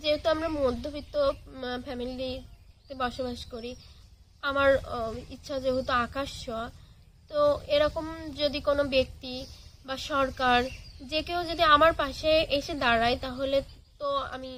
যেহেতু আমরা মধ্যবিত্ত ফ্যামিলিতে বসবাস করি, আমার ইচ্ছা যেহেতু আকাশ ছোঁয়া, তো এরকম যদি কোনো ব্যক্তি বা সরকার যে কেউ যদি আমার পাশে এসে দাঁড়ায়, তাহলে তো আমি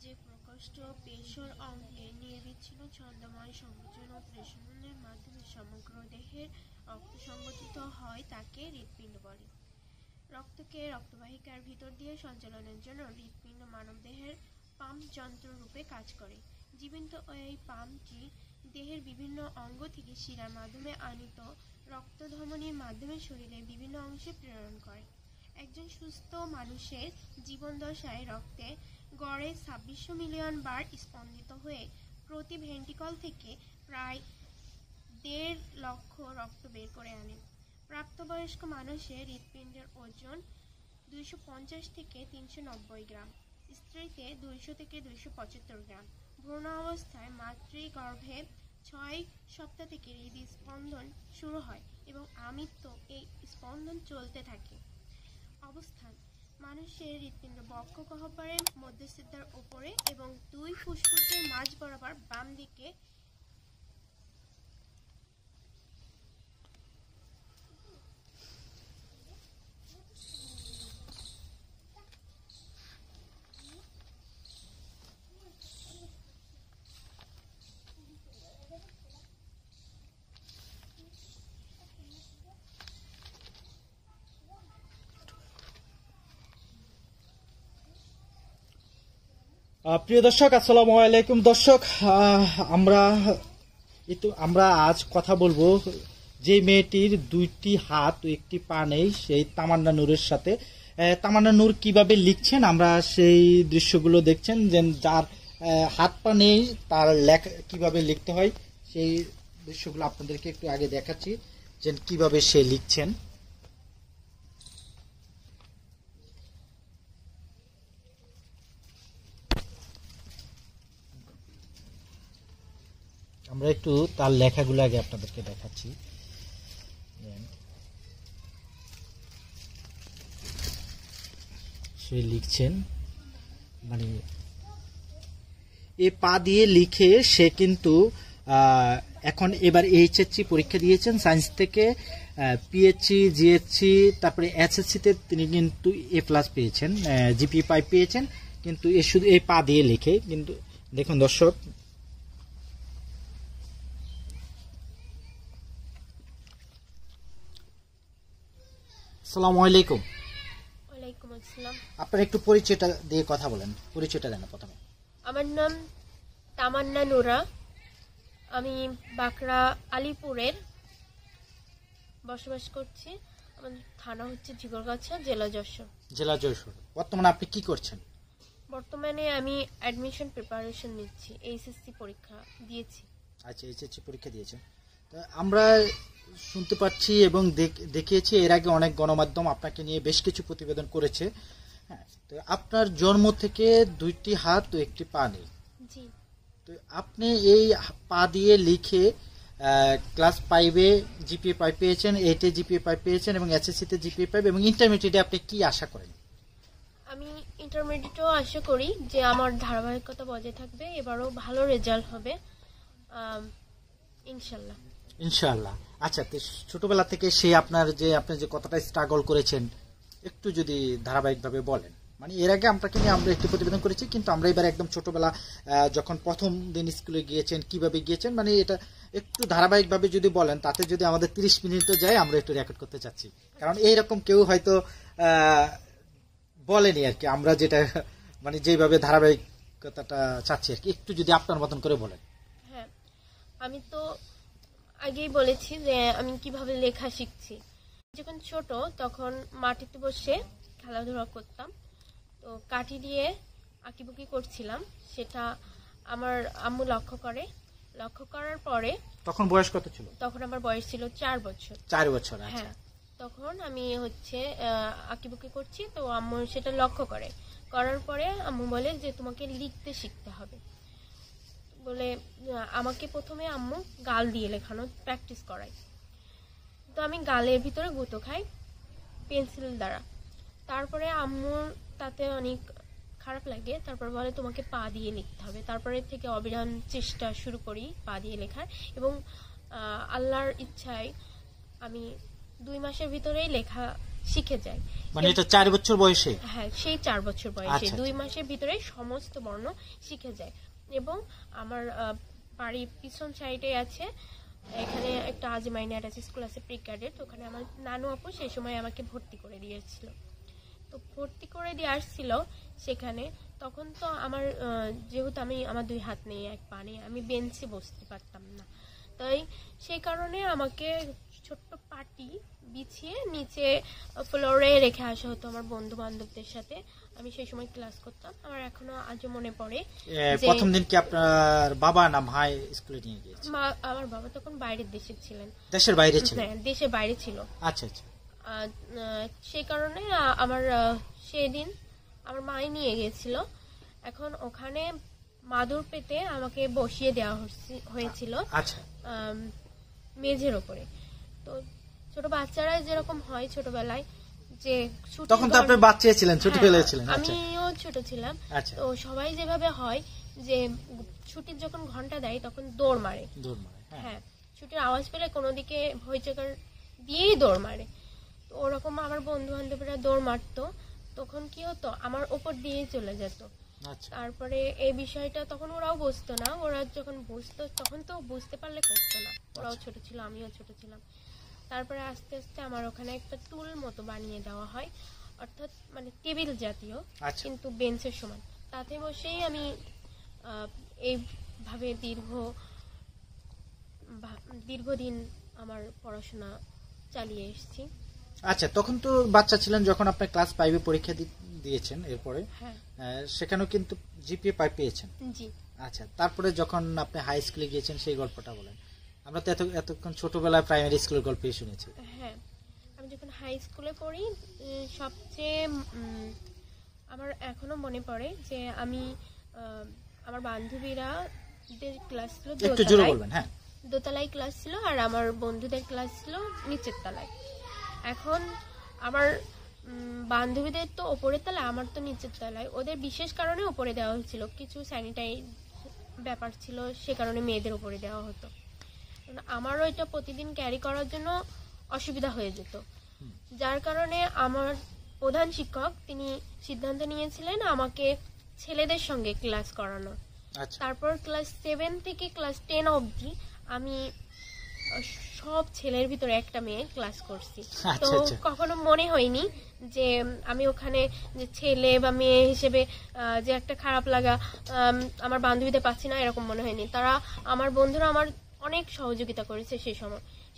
যে প্রকোষ্ঠ পেশর অঙ্গে নির্বিচ্ছিন্ন ছন্দময় সংযোজন ও প্রেষণের মাধ্যমে সমগ্র দেহের রক্ত সংগঠিত হয় তাকে হৃৎপিণ্ড বলে। রক্তকে রক্তবাহিকার ভিতর দিয়ে সঞ্চালনের জন্য হৃৎপিণ্ড মানবদেহের পাম্প যন্ত্র রূপে কাজ করে। জীবন্ত এই পাম্পটি দেহের বিভিন্ন অঙ্গ থেকে শিরার মাধ্যমে আনিত রক্ত ধমনির মাধ্যমে শরীরের বিভিন্ন অংশে প্রেরণ করে। একজন সুস্থ মানুষের জীবনদশায় রক্তে গড়ে ২৬০০ মিলিয়ন বার স্পন্দিত হয়ে প্রতি ভেন্ট্রিকল থেকে প্রায় ১.৫ লক্ষ রক্ত বের করে আনে। প্রাপ্তবয়স্ক মানুষের হৃৎপিণ্ডের ওজন ২৫০ থেকে ৩৯০ গ্রাম, স্ত্রীতে ২০০ থেকে ২৭৫ গ্রাম। ভ্রূণ অবস্থায় মাতৃগর্ভে ৬ সপ্তাহ থেকে হৃদস্পন্দন শুরু হয় এবং আমৃত্য এই স্পন্দন চলতে থাকে। অবস্থান: মানুষের হৃৎপিণ্ড বক্ষ গহ্বরের মধ্যস্থিতার উপরে এবং দুই ফুসফুসের মাঝ বরাবর বাম দিকে। প্রিয় দর্শক, আসসালামু আলাইকুম। দর্শক, আমরা আজ কথা বলবো যে মেয়েটির 2টি হাত ও 1টি পা নেই, সেই তামান্না নূরের সাথে। তামান্না নূর কিভাবে লিখছেন, আমরা সেই দৃশ্যগুলো দেখছেন, যে যার হাত পা নেই তার লেখা কিভাবে লিখতে হয় সেই দৃশ্যগুলো আপনাদেরকে একটু আগে দেখাচ্ছি, যে কিভাবে সে লিখছেন। আমরা একটু তার লেখাগুলো আগে আপনাদেরকে দেখাচ্ছি। সে লিখছেন, মানে এ পা দিয়ে লিখে সে কিন্তু এখন এবার এইচএসসি পরীক্ষা দিয়েছেন সায়েন্স থেকে, পিএইচসি, জিএসসি, তারপরে এসএসসিতে তিনি কিন্তু A+ পেয়েছেন, জিপিএ 5 পেয়েছেন, কিন্তু এ শুধু এই পা দিয়ে লিখে। কিন্তু দেখুন দর্শক, আসসালামু আলাইকুম। ওয়ালাইকুম আসসালাম। আপনার একটু পরিচয়টা দিয়ে কথা বলেন, পরিচয়টা দেন প্রথমে। আমার নাম তামান্না নুরা, আমি বাঁকড়া আলিপুরের বসবাস করছি। আমার থানা হচ্ছে ঝিকরগাছা, জেলা যশোর। জেলা যশোর। বর্তমানে আপনি কি করছেন? বর্তমানে আমি অ্যাডমিশন প্রিপারেশন নিচ্ছি, এইচএসসি পরীক্ষা দিয়েছি। আচ্ছা, এইচএসসি পরীক্ষা দিয়েছেন। তো আমরা শুনতে পাচ্ছি এবং দেখিয়েছি এর আগে অনেক গণমাধ্যম আপনাকে নিয়ে বেশ কিছু প্রতিবেদন করেছে। হ্যাঁ, তো আপনার জন্ম থেকে 2টি হাত ও 1টি পা নেই। জি। তো আপনি এই পা দিয়ে লিখে ক্লাস 5-এ জিপিএ 5 পেয়েছেন, 8-এ জিপিএ 5 পেয়েছেন এবং এসএসসিতে জিপিএ 5 এবং ইন্টারমিডিয়েটে আপনি কি আশা করেন? আমি ইন্টারমিডিয়েটেও আশা করি যে আমার ধারাবাহিকতা বজায় থাকবে, এবারও ভালো রেজাল্ট হবে ইনশাল্লাহ। ইনশাআল্লাহ। আচ্ছা, তো ছোটবেলা থেকে আপনি যে কতটা স্ট্রাগল করেছেন একটু যদি ধারাবাহিকভাবে বলেন। মানে এর আগে আমরা একটু প্রতিবেদন করেছি, কিন্তু আমরা এবার একদম ছোটবেলা যখন প্রথম দিন স্কুলে গিয়েছেন কিভাবে গিয়েছেন, মানে এটা একটু ধারাবাহিকভাবে যদি বলেন, তাতে যদি আমাদের 30 মিনিটও যায় আমরা একটু রেকর্ড করতে চাচ্ছি, কারণ এইরকম কেউ হয়তো বলেনি আর কি, আমরা যেটা মানে যেভাবে ধারাবাহিকতাটা চাচ্ছি আর কি, একটু যদি আপনার মতন করে বলেন। হ্যাঁ, আমি তো আগেই বলেছি যে আমি কিভাবে লেখা শিখছি। যখন ছোট তখন মাটিতে বসে খেলাধুলা করতাম, তো কাঠি দিয়ে আঁকিবুকি করছিলাম, সেটা আমার আম্মু লক্ষ্য করার পরে। তখন বয়স কত ছিল? তখন আমার বয়স ছিল 4 বছর। 4 বছর। হ্যাঁ, তখন আমি হচ্ছে আঁকিবুকি করছি, তো আম্মু সেটা লক্ষ্য করে। করার পরে আম্মু বলে যে তোমাকে লিখতে শিখতে হবে বলে আমাকে প্রথমে আম্মু গাল দিয়ে লেখানো প্র্যাকটিস করায়। তো আমি গালের ভিতরে গুঁতো খাই পেন্সিল দ্বারা। তারপরে আম্মুর তাতে অনেক খারাপ লাগে, তারপর বলে তোমাকে পা দিয়ে লিখতে হবে। তারপরে থেকে অবিরাম চেষ্টা শুরু করি পা দিয়ে লেখার, এবং আল্লাহর ইচ্ছায় আমি 2 মাসের ভিতরেই লেখা শিখে যাই। মানে এটা 4 বছর বয়সে? হ্যাঁ, সেই 4 বছর বয়সে আচ্ছা, 2 মাসের ভিতরে সমস্ত বর্ণ শিখে যায়। এবং আমার বাড়ির পিছন সাইডে আছে, এখানে একটা আজিমাইন অ্যাটাচ স্কুল আছে প্রি ক্যাডেট, ওখানে আমার নানু আপু সেই সময় আমাকে ভর্তি করে দিয়েছিল। তো ভর্তি করে দিয়ে আসছিল সেখানে, তখন তো আমার যেহেতু আমার 2 হাত নেই, 1 পা নেই, আমি বেঞ্চে বসতে পারতাম না। তাই সেই কারণে আমাকে ছোট্ট পাটি বিছিয়ে নিচে ফ্লোরে রেখে আসা হতো আমার বন্ধু বান্ধবদের সাথে। আমি সেই সময় ক্লাস করতাম। আমার এখনো আজও মনে পড়ে। প্রথম দিন কি আপনার বাবা না ভাই স্কুলে নিয়ে গিয়েছে? আমার বাবা তখন বাইরের দেশে ছিলেন। দেশের বাইরে ছিলেন? হ্যাঁ, দেশের বাইরে ছিল। আচ্ছা আচ্ছা। সেই কারণে আমার সেদিন আমার মাই নিয়ে গিয়েছিল। এখন ওখানে মাদুর পেতে আমাকে বসিয়ে দেওয়া হয়েছিল মেঝের ওপরে। তো ছোট বাচ্চারা যেরকম হয় ছোটবেলায়, যে তখন তো আপনি বাচ্চা ছিলেন, ছোটবেলায় ছিলেন? আমিও ছোট ছিলাম। তো সবাই যেভাবে হয় যে ছুটির যখন ঘন্টা দেয় তখন দৌড় মারে। হ্যাঁ, ছুটির আওয়াজ পেলে কোনো দিকে হইচকার দিয়েই দৌড় মারে। তো ওরকম আমার বন্ধু বান্ধবীরা দৌড় মারতো, তখন কি হতো আমার ওপর দিয়েই চলে যেত। তারপরে এই বিষয়টা তখন ওরাও বুঝতো না, ওরা যখন বুঝতো তখন তো বুঝতে পারলে করতো না, ওরাও ছোট ছিল আমিও ছোট ছিলাম। তারপরে আস্তে আস্তে আমার ওখানে একটা টুল মতো বানিয়ে দেওয়া হয়, অর্থাৎ মানে টেবিল জাতীয়, কিন্তু বেঞ্চের সমান। তাতে বসেই আমি এইভাবে দীর্ঘদিন আমার পড়াশোনা চালিয়ে এসেছি। আচ্ছা, তখন তো বাচ্চা ছিলেন যখন আপনি ক্লাস 5 পরীক্ষা দিয়েছেন, এরপরে সেখানেও কিন্তু জিপিএ 5 পেয়েছেন? জি। আচ্ছা, তারপরে যখন আপনি হাই স্কুলে গিয়েছেন সেই গল্পটা বলেন। আমরা তো এতক্ষণ ছোটবেলায় প্রাইমারি স্কুলের গল্পই শুনেছি। হ্যাঁ, আমি যখন হাই স্কুলে পড়ি সবচেয়ে আমার এখনো মনে পড়ে যে আমি আমার বান্ধবীরা ক্লাস ছিল একটু জোরে বলবেন। হ্যাঁ, দোতলায় ক্লাস ছিল আর আমার বন্ধুদের ক্লাস ছিল নিচের তলায়। এখন আমার বান্ধবীদের তো ওপরের তলায়, আমার তো নিচের তলায়। ওদের বিশেষ কারণে ওপরে দেওয়া হয়েছিল, কিছু স্যানিটাইজ ব্যাপার ছিল, সে কারণে মেয়েদের ওপরে দেওয়া হতো। আমারও এটা প্রতিদিন ক্যারি করার জন্য অসুবিধা হয়ে যেত, যার কারণে আমার প্রধান শিক্ষক তিনি সিদ্ধান্ত নিয়েছিলেন আমাকে ছেলেদের সঙ্গে ক্লাস করানো। তারপর ক্লাস 7 থেকে ক্লাস 10 অবধি আমি সব ছেলের ভিতরে একটা মেয়ে ক্লাস করছি। তো কখনো মনে হয়নি যে আমি ওখানে যে ছেলে বা মেয়ে হিসেবে যে একটা খারাপ লাগা আমার বান্ধবীদের পাচ্ছি না, এরকম মনে হয়নি। তারা আমার বন্ধুরা আমার অনেক সহযোগিতা করেছে।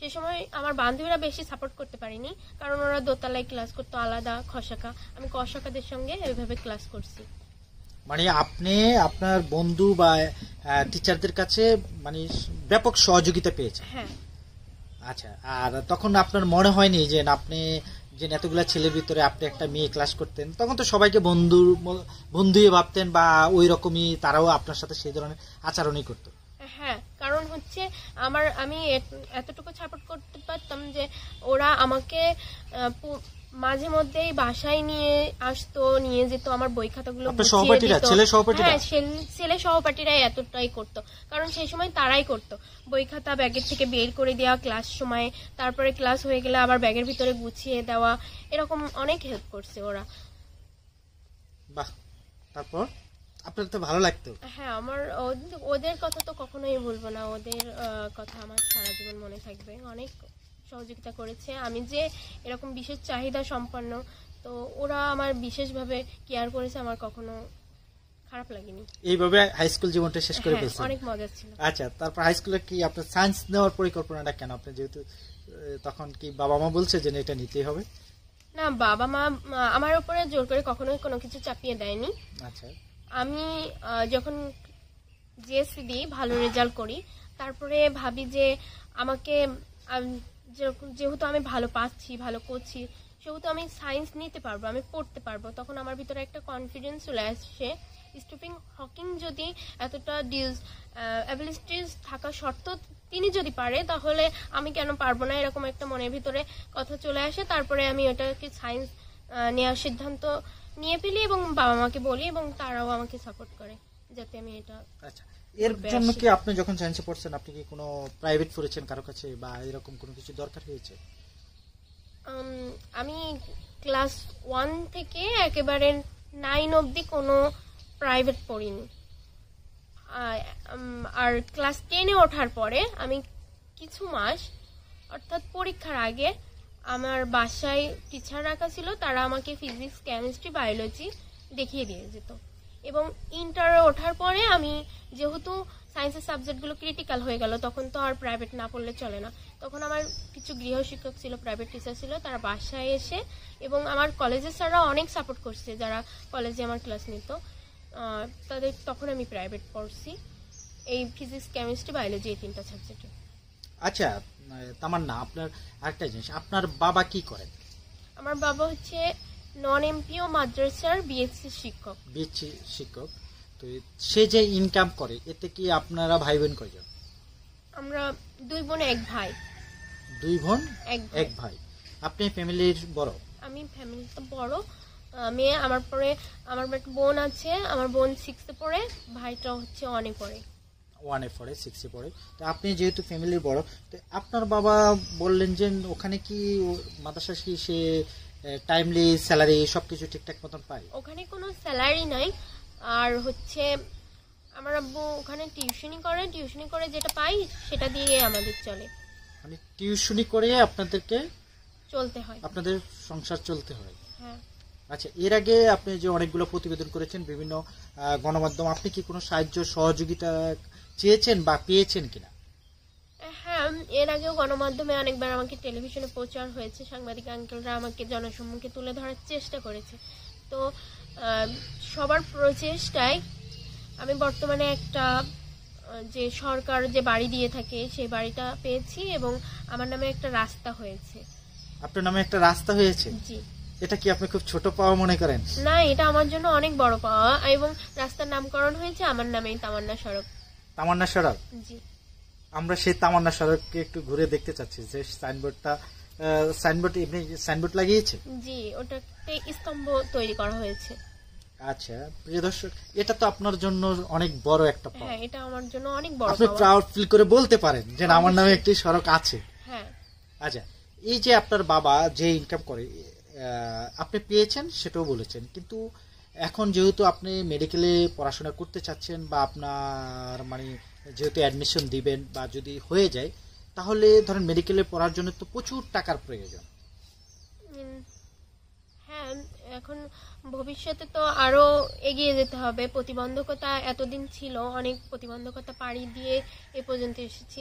সেই সময় আমার বান্ধবীরা বেশি সাপোর্ট করতে পারিনি, কারণ ওরা দোতলায় ক্লাস করতো আলাদা খসাকা, আমি কসাকাদের সঙ্গে এইভাবে ক্লাস করছি। মানে আপনি আপনার বন্ধু বা টিচারদের কাছে মানে ব্যাপক সহযোগিতা পেয়েছেন? হ্যাঁ। আচ্ছা, আর তখন আপনার মনে হয়নি যে আপনি যে এতগুলা ছেলের ভিতরে আপনি একটা মেয়ে ক্লাস করতেন, তখন তো সবাইকে বন্ধুই ভাবতেন বা ওই রকমই তারাও আপনার সাথে সেই ধরনের আচরণই করতো? হ্যাঁ, কারণ হচ্ছে আমি এতটুকু সাপোর্ট করতে পারতাম যে ওরা আমাকে মাঝে মধ্যেই বাসায় নিয়ে আসতো, নিয়ে যেত, আমার বই খাতাগুলো ছেলে সহপাঠীরাই এতটাই করতো, কারণ সেই সময় তারাই করতো বই খাতা ব্যাগের থেকে বের করে দেওয়া ক্লাস সময়, তারপরে ক্লাস হয়ে গেলে আবার ব্যাগের ভিতরে গুছিয়ে দেওয়া, এরকম অনেক হেল্প করছে ওরা। বাহ, তারপর আপনার তো ভালো লাগতো? হ্যাঁ, আমার ওদের কথা তো কখনোই ভুলবো না, ওদের কথা আমার সারা জীবন মনে থাকবে। অনেক সহযোগিতা করেছে। আমি যে এরকম বিশেষ চাহিদা সম্পন্ন, তো ওরা আমার বিশেষভাবে কেয়ার করেছে, আমার কখনো খারাপ লাগেনি। এইভাবে হাই স্কুল জীবনটা শেষ করে ফেলছেন? অনেক মজা ছিল। আচ্ছা, তারপর হাই স্কুলে কি আপনার সায়েন্স নেওয়ার পরিকল্পনাটা কেন? আপনি যেহেতু তখন কি বাবা মা বলছে যে এটা নিতেই হবে? না, বাবা মা আমার উপরে জোর করে কখনোই কোনো কিছু চাপিয়ে দেয়নি। আচ্ছা, আমি যখন জিএসসি দিই, ভালো রেজাল্ট করি, তারপরে ভাবি যে আমাকে যেহেতু আমি ভালো পাচ্ছি, ভালো করছি, সেহেতু আমি সায়েন্স নিতে পারবো, আমি পড়তে পারবো। তখন আমার ভিতরে একটা কনফিডেন্স চলে আসছে। স্টিফেন হকিং যদি এতটা অ্যাবিলিটিস থাকা সত্ত্বেও তিনি যদি পারে, তাহলে আমি কেন পারবো না, এরকম একটা মনের ভিতরে কথা চলে আসে। তারপরে আমি ওটাকে সায়েন্স নেওয়ার সিদ্ধান্ত নিয়ে ফেলি এবং বাবা মাকে বলি, এবং তারাও আমাকে সাপোর্ট করে যাতে আমি এটা। আচ্ছা, এর জন্য কি আপনি যখন সায়েন্সে পড়ছেন আপনি কি কোনো প্রাইভেট পড়েছেন কারো কাছে, বা এরকম কোনো কিছু দরকার হয়েছে? আমি ক্লাস 1 থেকে একেবারে 9 অবধি কোনো প্রাইভেট পড়িনি। আর ক্লাস 10-এ ওঠার পরে আমি কিছু মাস, অর্থাৎ পরীক্ষার আগে, আমার বাসায় টিচার রাখা ছিল, তারা আমাকে ফিজিক্স, কেমিস্ট্রি, বায়োলজি দেখিয়ে দিয়ে যেত। এবং ইন্টারে ওঠার পরে আমি যেহেতু সায়েন্সের সাবজেক্টগুলো ক্রিটিক্যাল হয়ে গেল, তখন তো আর প্রাইভেট না পড়লে চলে না। তখন আমার কিছু গৃহশিক্ষক ছিল, প্রাইভেট টিচার ছিল, তারা বাসায় এসে, এবং আমার কলেজের স্যাররা অনেক সাপোর্ট করছে যারা কলেজে আমার ক্লাস নিত, তাদের তখন আমি প্রাইভেট পড়ছি এই ফিজিক্স, কেমিস্ট্রি, বায়োলজি, এই 3টা সাবজেক্টে। আচ্ছা তামান্না, আপনার আরেকটা জিনিস, আপনার বাবা কি করেন? আমার বাবা হচ্ছে নন এমপিও মাদ্রাসার বিএসসি শিক্ষক। বিএসসি শিক্ষক। তো সে যে ইনকাম করে, এতে কি আপনারা ভাই বোন কয়জন? আমরা 2 বোন 1 ভাই। 2 বোন 1 ভাই। আপনি ফ্যামিলির বড়? আমি ফ্যামিলিতে বড়। মেয়ে, আমার পরে আমার একটা বোন আছে, আমার বোন 6-এ পড়ে, ভাইটা হচ্ছে 1-এ পড়ে। 1-এ পড়ে, 6-এ পড়ে। তো আপনি যেহেতু ফ্যামিলির বড়, তো আপনার বাবা বললেন যে ওখানে কি মাদ্রাসা কি সে টাইমলি স্যালারি সবকিছু ঠিকঠাক মতন পায়? ওখানে কোনো স্যালারি নাই, আর হচ্ছে আমার আব্বু ওখানে টিউশনি করে যেটা পাই সেটা দিয়ে আমাদের চলে। মানে টিউশনি করে আপনাদেরকে চলতে হয়, আপনাদের সংসার চলতে হয়? হ্যাঁ। আচ্ছা, এর আগে আপনি যে অনেকগুলো প্রতিবেদন করেছেন বিভিন্ন গণমাধ্যম, আপনি কি কোনো সাহায্য সহযোগিতা চেয়েছেন বা পেয়েছেন কিনা? হ্যাঁ, এর আগেও গণমাধ্যমে অনেকবার আমাকে টেলিভিশনে প্রচার হয়েছে, সাংবাদিক আঙ্কেলরা আমাকে জনসম্মুখে তুলে ধরার চেষ্টা করেছে। তো সবার প্রচেষ্টায় আমি বর্তমানে একটা যে সরকার যে বাড়ি দিয়ে থাকে সেই বাড়িটা পেয়েছি, এবং আমার নামে একটা রাস্তা হয়েছে। আপনার নামে একটা রাস্তা হয়েছে? জি। এটা কি আপনি খুব ছোট পাওয়া মনে করেন? না, এটা আমার জন্য অনেক বড় পাওয়া, এবং রাস্তার নামকরণ হয়েছে আমার নামেই, তামান্না সড়ক। তামান্না সড়ক? জি। আমরা সেই তামান্না সড়ককে একটু ঘুরে দেখতে চাচ্ছি, যে সাইনবোর্ড লাগিয়েছে। জি, ওটাতে স্তম্ভ তৈরি করা হয়েছে। আচ্ছা প্রিয় দর্শক, এটা তো আপনার জন্য অনেক বড় একটা পাওয়া। হ্যাঁ, এটা আমার জন্য অনেক বড় আপনি পাওয়া। প্রাউড ফিল করে বলতে পারেন যে আমার নামে একটি সড়ক আছে। হ্যাঁ। আচ্ছা, এই যে আপনার বাবা যে ইনকাম করে আপনি পেয়েছেন সেটাও বলেছেন, কিন্তু এখন যেহেতু আপনি মেডিকেলে পড়াশোনা করতে চাচ্ছেন, বা আপনার মানে যেহেতু অ্যাডমিশন দিবেন বা যদি হয়ে যায়, তাহলে ধরেন মেডিকেলে পড়ার জন্য তো প্রচুর টাকার প্রয়োজন। হ্যাঁ, এখন ভবিষ্যতে তো আরো এগিয়ে যেতে হবে। প্রতিবন্ধকতা এতদিন ছিল, অনেক প্রতিবন্ধকতা পাড়ি দিয়ে এ পর্যন্ত এসেছি।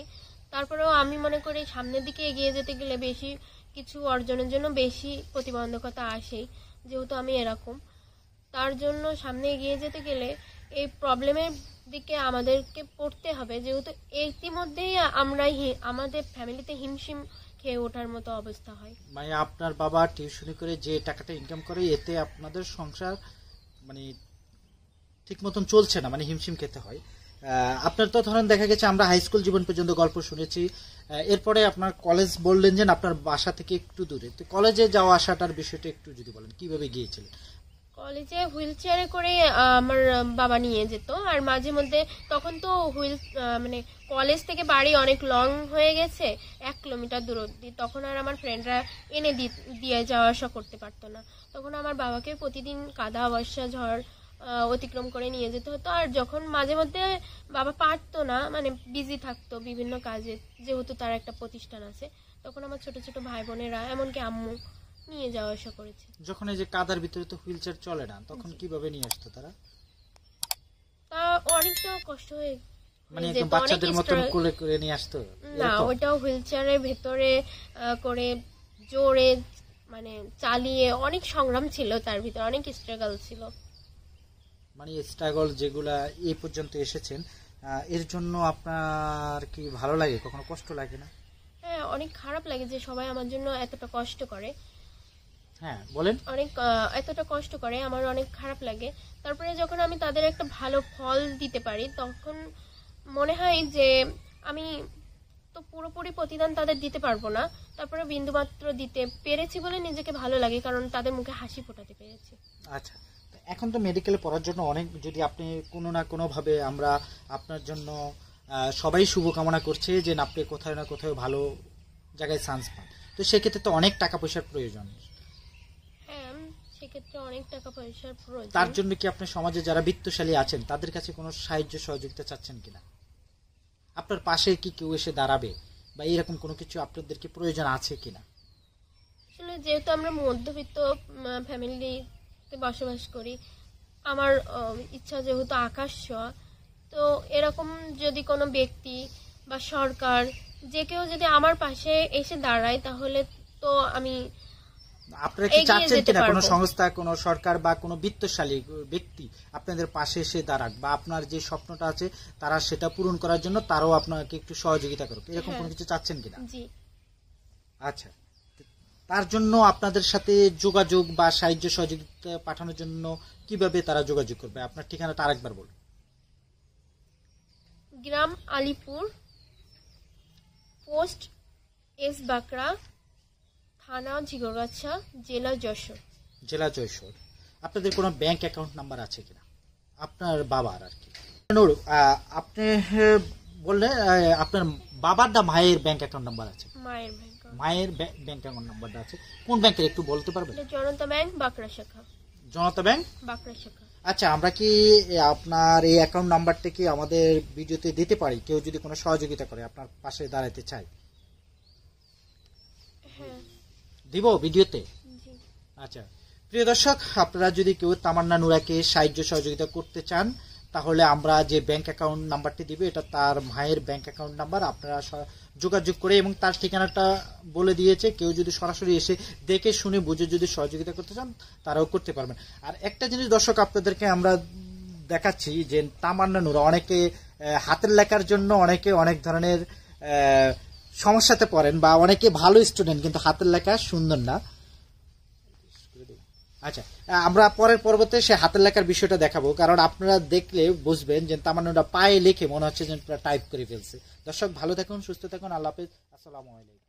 তারপরেও আমি মনে করি সামনের দিকে এগিয়ে যেতে গেলে বেশি কিছু অর্জনের জন্য বেশি প্রতিবন্ধকতা আসেই, যেহেতু আমি এরকম। তার জন্য সামনে এগিয়ে যেতে গেলে এই প্রবলেমের দিকে আমাদেরকে পড়তে হবে, যেহেতু ইতিমধ্যেই আমরা আমাদের ফ্যামিলিতে হিমশিম খেয়ে ওঠার মতো অবস্থা হয়। মানে আপনার বাবা টিউশনি করে যে টাকাটা ইনকাম করে, এতে আপনাদের সংসার মানে ঠিক মতন চলছে না, মানে হিমশিম খেতে হয়। আপনার তো ধরেন দেখা গেছে আমরা হাই স্কুল জীবন পর্যন্ত গল্প শুনেছি, এরপরে আপনার কলেজ বললেন যে আপনার বাসা থেকে একটু দূরে, তো কলেজে যাওয়া আসাটার বিষয়টা একটু যদি বলেন, কিভাবে গিয়েছিলেন? কলেজে হুইল চেয়ারে করে আমার বাবা নিয়ে যেত, আর মাঝে মধ্যে তখন তো মানে কলেজ থেকে বাড়ি অনেক লং হয়ে গেছে, 1 কিলোমিটার দূর অব্দি, তখন আর আমার ফ্রেন্ডরা এনে দিয়ে যাওয়া আসা করতে পারতো না। তখন আমার বাবাকে প্রতিদিন কাদা বর্ষা ঝড় অতিক্রম করে নিয়ে যেতে হতো। আর যখন মাঝে মধ্যে বাবা পারতো না, মানে বিজি থাকতো বিভিন্ন কাজে, যেহেতু তার একটা প্রতিষ্ঠান আছে, তখন আমার ছোট ছোট ভাই বোনেরা, এমনকি আম্মু নিয়ে যাওয়া আসা করেছে। যখন এই যে কাদার ভিতরে তো হুইল চেয়ার চলে না, তখন কিভাবে নিয়ে আসতো তারা? তা অনেকটা কষ্ট হয়ে, মানে একদম বাচ্চাদের মতন কোলে করে নিয়ে আসতো না, ওটাও হুইল চেয়ারের ভেতরে করে জোরে মানে চালিয়ে অনেক সংগ্রাম ছিল, তার ভিতরে অনেক স্ট্রাগল ছিল। মানে স্ট্রাগল যেগুলা এই পর্যন্ত এসেছেন, এর জন্য আপনার কি ভালো লাগে, কখনো কষ্ট লাগে না? হ্যাঁ, অনেক খারাপ লাগে যে সবাই আমার জন্য এতটা কষ্ট করে, হ্যাঁ বলেন। অনেক এতটা কষ্ট করে, আমার অনেক খারাপ লাগে। তারপরে যখন আমি তাদের একটা ভালো ফল দিতে পারি তখন মনে হয় যে আমি তো পুরোপুরি প্রতিদান তাদের দিতে পারবো না, তারপরে বিন্দুমাত্র দিতে পেরেছি বলে নিজেকে ভালো লাগে, কারণ তাদের মুখে হাসি ফোটাতে পেরেছি। আচ্ছা, এখন তো মেডিকেলে পড়ার জন্য অনেক, যদি আপনি কোনো না কোনোভাবে আমরা আপনার জন্য সবাই শুভকামনা করছে যে আপনি কোথাও না কোথাও ভালো জায়গায় চান্স পান, তো সেক্ষেত্রে তো অনেক টাকা পয়সার প্রয়োজন। হ্যাঁ, সেক্ষেত্রে অনেক টাকা পয়সার প্রয়োজন। তার জন্য কি আপনি সমাজে যারা বিত্তশালী আছেন তাদের কাছে কোনো সাহায্য সহযোগিতা চাচ্ছেন কিনা? আপনার পাশে কি কেউ এসে দাঁড়াবে বা এরকম কোনো কিছু আপনাদের কি প্রয়োজন আছে কিনা? আসলে যেহেতু আমরা মধ্যবিত্ত ফ্যামিলিতে বসবাস করি, আমার ইচ্ছা যেহেতু আকাশ ছোঁয়া, তো এরকম যদি কোনো ব্যক্তি বা সরকার যে কেউ যদি আমার পাশে এসে দাঁড়ায় তাহলে তো আমি আপনারা কি এগিয়ে চাচ্ছেন যেতে কিনা কোনো পারবো। সংস্থা, কোনো সরকার বা কোনো বিত্তশালী ব্যক্তি আপনাদের পাশে এসে দাঁড়াক বা আপনার যে স্বপ্নটা আছে তারা সেটা পূরণ করার জন্য তারাও আপনাকে একটু সহযোগিতা করুক, এরকম হ্যাঁ। কোনো কিছু চাচ্ছেন কিনা? জি, আচ্ছা, তার জন্য আপনাদের সাথে যোগাযোগ বা সাহায্য সহযোগিতা পাঠানোর জন্য কিভাবে তারা যোগাযোগ করবে? আপনার ঠিকানাটা আরেকবার বলুন। গ্রাম আলিপুর, পোস্ট এস বাকড়া, থানা ঝিগরগাছা, জেলা যশোর। জেলা যশোর। আপনাদের কোনো ব্যাংক অ্যাকাউন্ট নাম্বার আছে কিনা আপনার বাবার আর কি? নূর, আপনি বললেন আপনার বাবার না মায়ের ব্যাংক অ্যাকাউন্ট নাম্বার আছে? মায়ের ব্যাংক। মায়ের ব্যাংক অ্যাকাউন্ট নাম্বারটা আছে কোন ব্যাংকের একটু বলতে পারবেন? জনতা ব্যাংক বাঁকড়া শাখা। জনতা ব্যাংক বাঁকড়া শাখা। আচ্ছা, আমরা কি আপনার এই অ্যাকাউন্ট নাম্বারটা কি আমাদের ভিডিওতে দিতে পারি, কেউ যদি কোনো সহযোগিতা করে আপনার পাশে দাঁড়াতে চায়? হ্যাঁ, দিব ভিডিওতে? জি। আচ্ছা, প্রিয় দর্শক, আপনারা যদি কেউ তামান্না নুরাকে সাহায্য সহযোগিতা করতে চান তাহলে আমরা যে ব্যাংক অ্যাকাউন্ট নাম্বারটি দিব এটা তার মায়ের ব্যাংক অ্যাকাউন্ট নাম্বার, আপনারা যোগাযোগ করে এবং তার ঠিকানাটা বলে দিয়েছে, কেউ যদি সরাসরি এসে দেখে শুনে বুঝে যদি সহযোগিতা করতে চান তারাও করতে পারবেন। আর একটা জিনিস দর্শক আপনাদেরকে আমরা দেখাচ্ছি যে তামান্না নুরা অনেকে হাতের লেখার জন্য অনেকে অনেক ধরনের সমস্যাতে পড়েন বা অনেকে ভালো স্টুডেন্ট কিন্তু হাতের লেখা সুন্দর না। আচ্ছা, আমরা পরের পর্বতে সে হাতের লেখার বিষয়টা দেখাবো, কারণ আপনারা দেখলে বুঝবেন যে তামান্নাটা পায়ে লিখে মনে হচ্ছে যে টাইপ করে ফেলছে। দর্শক ভালো থাকুন, সুস্থ থাকুন, আল্লাহ হাফেজ, আসসালামু আলাইকুম।